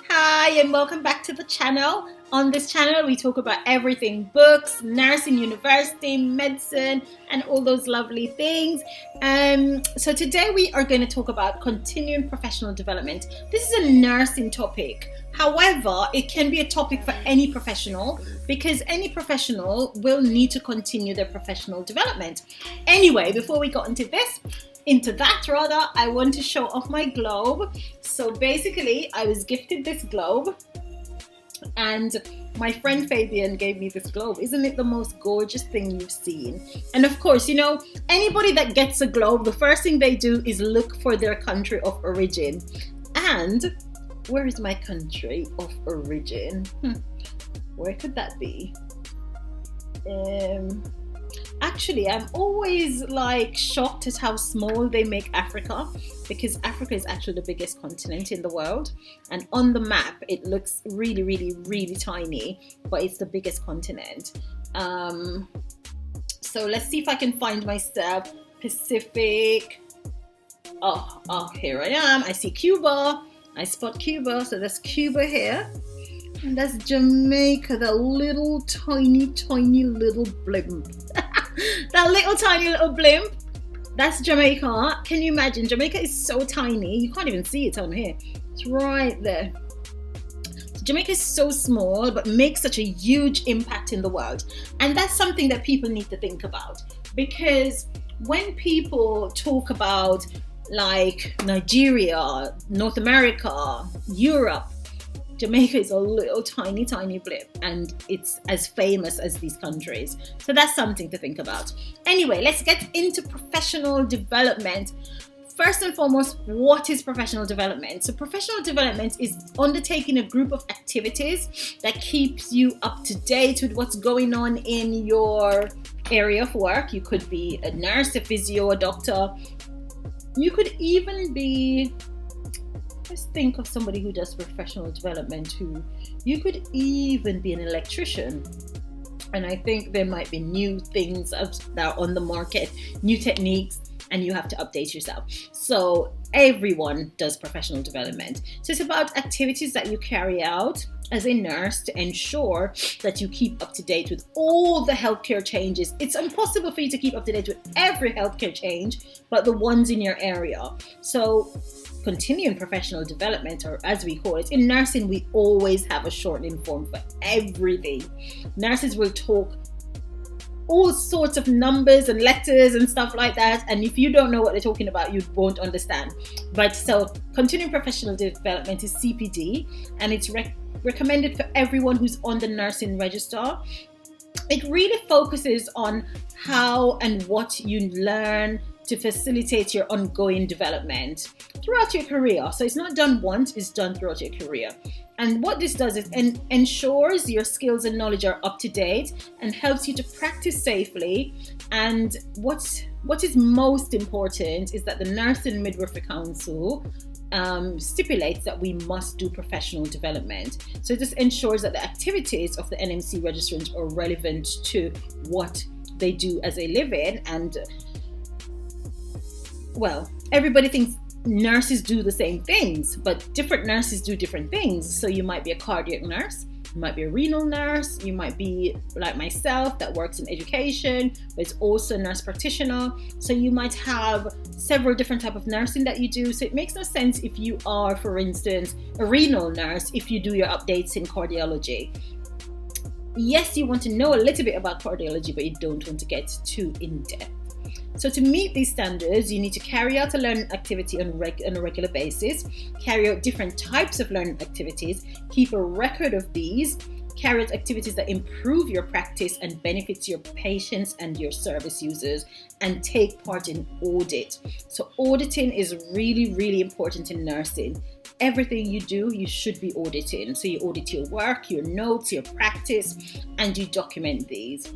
Hi, and welcome back to the channel. On this channel, we talk about everything books, nursing, university, medicine, and all those lovely things. So today we are going to talk about continuing professional development. This is a nursing topic. However, it can be a topic for any professional because any professional will need to continue their professional development. Anyway, before we got into that, I want to show off my globe. So basically, I was gifted this globe and my friend Fabian gave me this globe. Isn't it the most gorgeous thing you've seen? And of course, anybody that gets a globe, the first thing they do is look for their country of origin. And where is my country of origin? Where could that be? Actually, I'm always shocked at how small they make Africa, because Africa is actually the biggest continent in the world, and on the map it looks really, really, really tiny, but it's the biggest continent. So let's see if I can find myself. Pacific. Oh, here I am. I see Cuba. I spot Cuba, so there's Cuba here. And that's Jamaica, the little tiny little blimp. That little tiny little blimp, that's Jamaica. Can you imagine? Jamaica is so tiny, you can't even see it on here. It's right there. So Jamaica is so small, but makes such a huge impact in the world. And that's something that people need to think about. Because when people talk about Nigeria, North America, Europe, Jamaica is a little tiny blip, and it's as famous as these countries. So that's something to think about. Anyway, let's get into professional development. First and foremost, what is professional development? So professional development is undertaking a group of activities that keeps you up to date with what's going on in your area of work. You could be a nurse, a physio, a doctor. You could even be... Let's think of somebody who does professional development you could even be an electrician. And I think there might be new things that are on the market, new techniques, and you have to update yourself. So everyone does professional development. So it's about activities that you carry out as a nurse to ensure that you keep up to date with all the healthcare changes. It's impossible for you to keep up to date with every healthcare change, but the ones in your area. So continuing professional development, or as we call it in nursing, we always have a shortening form for everything. Nurses will talk all sorts of numbers and letters and stuff like that, and if you don't know what they're talking about, you won't understand. But so continuing professional development is CPD, and it's recommended for everyone who's on the nursing register. It really focuses on how and what you learn to facilitate your ongoing development throughout your career. So it's not done once, it's done throughout your career. And what this does is ensures your skills and knowledge are up to date and helps you to practice safely. And what is most important is that the Nursing Midwifery Council stipulates that we must do professional development. So this ensures that the activities of the NMC registrants are relevant to what they do as a living. And well, everybody thinks nurses do the same things, but different nurses do different things. So you might be a cardiac nurse, you might be a renal nurse, you might be like myself that works in education, but it's also a nurse practitioner. So you might have several different types of nursing that you do. So it makes no sense if you are, for instance, a renal nurse, if you do your updates in cardiology. Yes, you want to know a little bit about cardiology, but you don't want to get too in-depth. So to meet these standards, you need to carry out a learning activity on a regular basis, carry out different types of learning activities, keep a record of these, carry out activities that improve your practice and benefits your patients and your service users, and take part in audit. So auditing is really, really important in nursing. Everything you do, you should be auditing. So you audit your work, your notes, your practice, and you document these.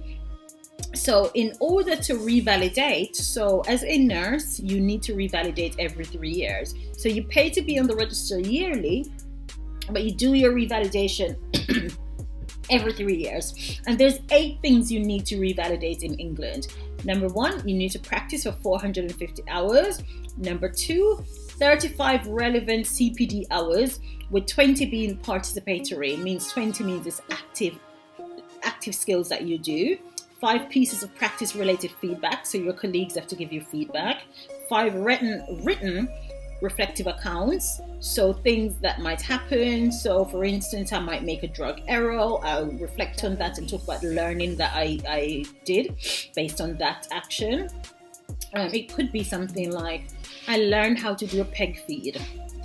So in order to revalidate, so as a nurse, you need to revalidate every 3 years. So you pay to be on the register yearly, but you do your revalidation every 3 years. And there's 8 things you need to revalidate in England. Number 1, you need to practice for 450 hours. Number 2, 35 relevant CPD hours, with 20 being participatory. It means 20 means it's active skills that you do. 5 pieces of practice related feedback, so your colleagues have to give you feedback. 5 written reflective accounts, so things that might happen. So for instance, I might make a drug error, I'll reflect on that and talk about the learning that I did based on that action. It could be something like, I learned how to do a peg feed,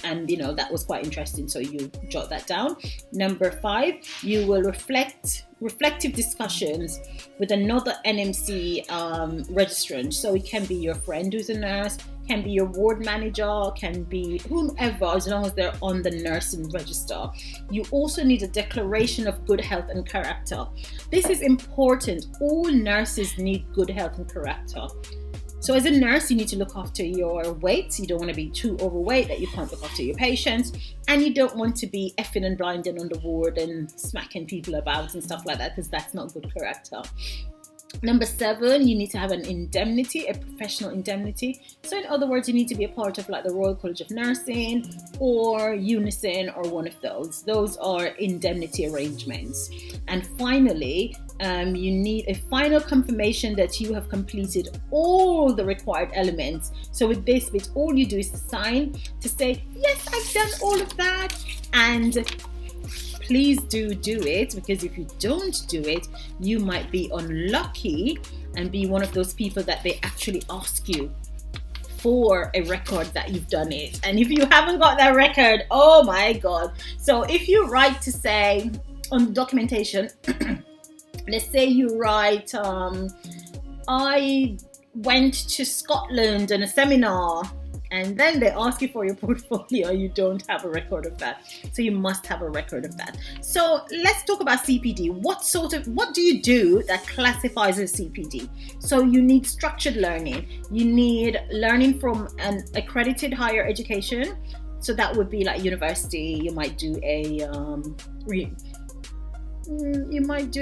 and that was quite interesting, so you jot that down. Number 5, you will reflective discussions with another NMC registrant. So it can be your friend who's a nurse, can be your ward manager, can be whomever, as long as they're on the nursing register. You also need a declaration of good health and character. This is important. All nurses need good health and character. So as a nurse, you need to look after your weight. You don't want to be too overweight that you can't look after your patients. And you don't want to be effing and blinding on the ward and smacking people about and stuff like that, because that's not good character. Number 7, you need to have an indemnity, a professional indemnity. So in other words, you need to be a part of like the Royal College of Nursing or Unison or one of those. Those are indemnity arrangements. And finally, you need a final confirmation that you have completed all the required elements. So with this bit, all you do is to sign to say, yes, I've done all of that. And please do it, because if you don't do it, you might be unlucky and be one of those people that they actually ask you for a record that you've done it. And if you haven't got that record, oh my God. So if you write to say on documentation, let's say you write, I went to Scotland on a seminar, and then they ask you for your portfolio, you don't have a record of that. So you must have a record of that. So let's talk about CPD. What do you do that classifies as CPD? So you need structured learning. You need learning from an accredited higher education. So that would be like university. You might do a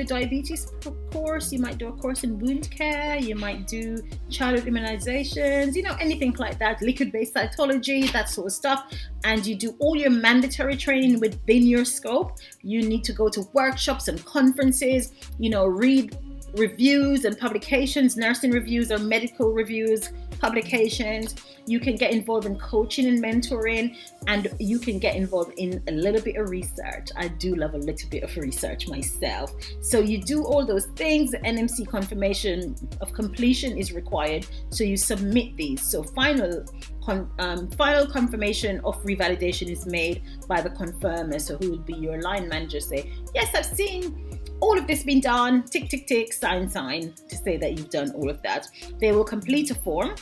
diabetes course, you might do a course in wound care, you might do childhood immunizations, anything like that, liquid-based cytology, that sort of stuff. And you do all your mandatory training within your scope. You need to go to workshops and conferences, read reviews and publications, nursing reviews or medical reviews, publications. You can get involved in coaching and mentoring, and you can get involved in a little bit of research. I do love a little bit of research myself. So you do all those things. The NMC confirmation of completion is required, so you submit these. So final confirmation of revalidation is made by the confirmer, so who will be your line manager, say, yes, I've seen all of this been done, tick, tick, tick, sign, to say that you've done all of that. They will complete a form,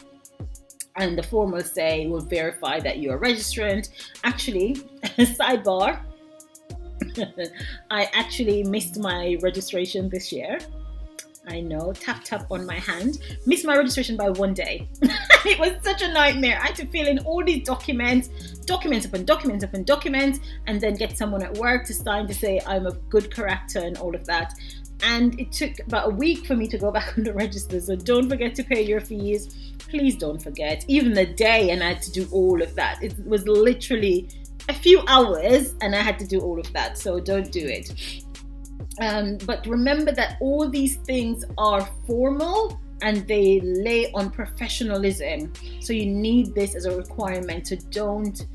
and the form will verify that you're a registrant. Actually, sidebar, I actually missed my registration this year. I know, tap on my hand. Missed my registration by 1 day. It was such a nightmare. I had to fill in all these documents upon documents, and then get someone at work to sign to say I'm of good character and all of that. And it took about a week for me to go back on the register. So don't forget to pay your fees. Please don't forget. Even the day, and I had to do all of that. It was literally a few hours, and I had to do all of that. So don't do it. But remember that all these things are formal and they lay on professionalism. So you need this as a requirement. So don't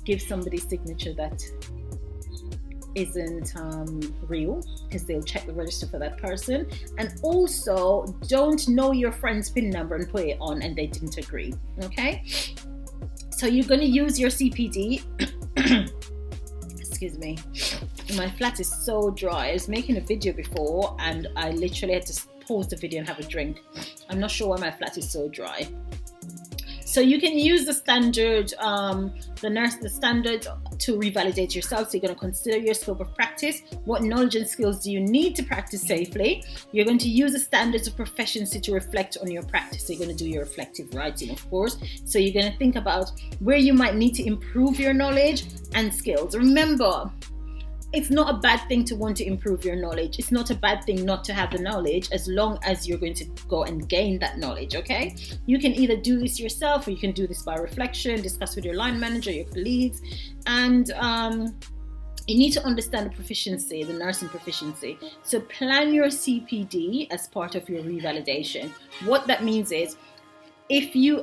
give somebody signature that isn't real, because they'll check the register for that person. And also, don't know your friend's PIN number and put it on and they didn't agree. Okay? So you're going to use your CPD. Excuse me. My flat is so dry. I was making a video before and I literally had to pause the video and have a drink. I'm not sure why my flat is so dry. So you can use the standard, the standard to revalidate yourself. So you're going to consider your scope of practice. What knowledge and skills do you need to practice safely? You're going to use the standards of proficiency to reflect on your practice. So you're going to do your reflective writing, of course. So you're going to think about where you might need to improve your knowledge and skills. Remember, it's not a bad thing to want to improve your knowledge. It's not a bad thing not to have the knowledge, as long as you're going to go and gain that knowledge, okay? You can either do this yourself, or you can do this by reflection, discuss with your line manager, your colleagues, and you need to understand the proficiency, the nursing proficiency. So plan your CPD as part of your revalidation. What that means is, if you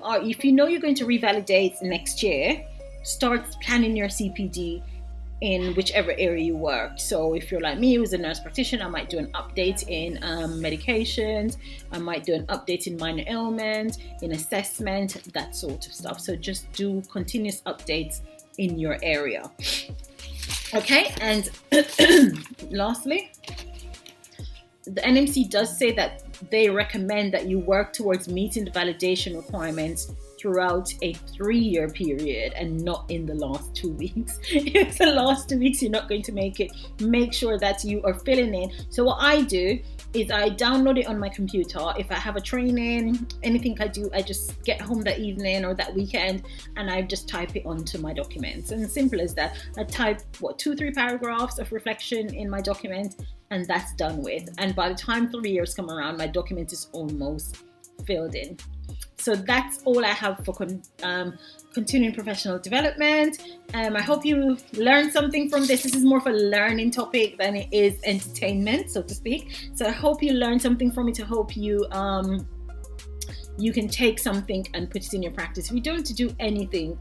know you're going to revalidate next year, start planning your CPD in whichever area you work. So if you're like me, who's a nurse practitioner, I might do an update in medications, I might do an update in minor ailment, in assessment, that sort of stuff. So just do continuous updates in your area. Okay, and lastly, the NMC does say that they recommend that you work towards meeting the validation requirements throughout a 3-year period, and not in the last 2 weeks. If the last 2 weeks you're not going to make it, make sure that you are filling in. So what I do is I download it on my computer. If I have a training, anything I do, I just get home that evening or that weekend, and I just type it onto my documents. And simple as that. I type 2-3 paragraphs of reflection in my document, and that's done with. And by the time 3 years come around, my document is almost filled in. So that's all I have for continuing professional development. I hope you learned something from this. This is more of a learning topic than it is entertainment, so to speak. So I hope you learned something from it. I hope you you can take something and put it in your practice. If you don't do anything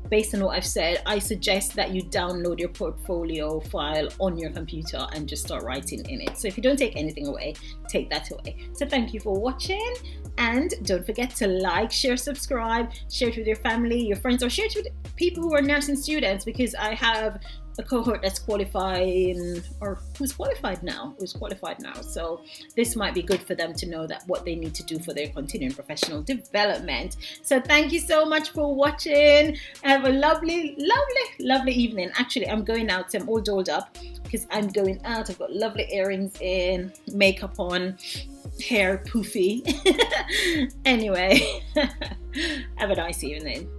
based on what I've said, I suggest that you download your portfolio file on your computer and just start writing in it. So if you don't take anything away, take that away. So thank you for watching, and don't forget to like, share, subscribe, share it with your family, your friends, or share it with people who are nursing students, because I have a cohort that's qualifying, or who's qualified now. So this might be good for them to know that what they need to do for their continuing professional development. So thank you so much for watching. Have a lovely evening. Actually, I'm going out, so I'm all dolled up because I'm going out. I've got lovely earrings in, makeup on, hair poofy. Anyway, have a nice evening.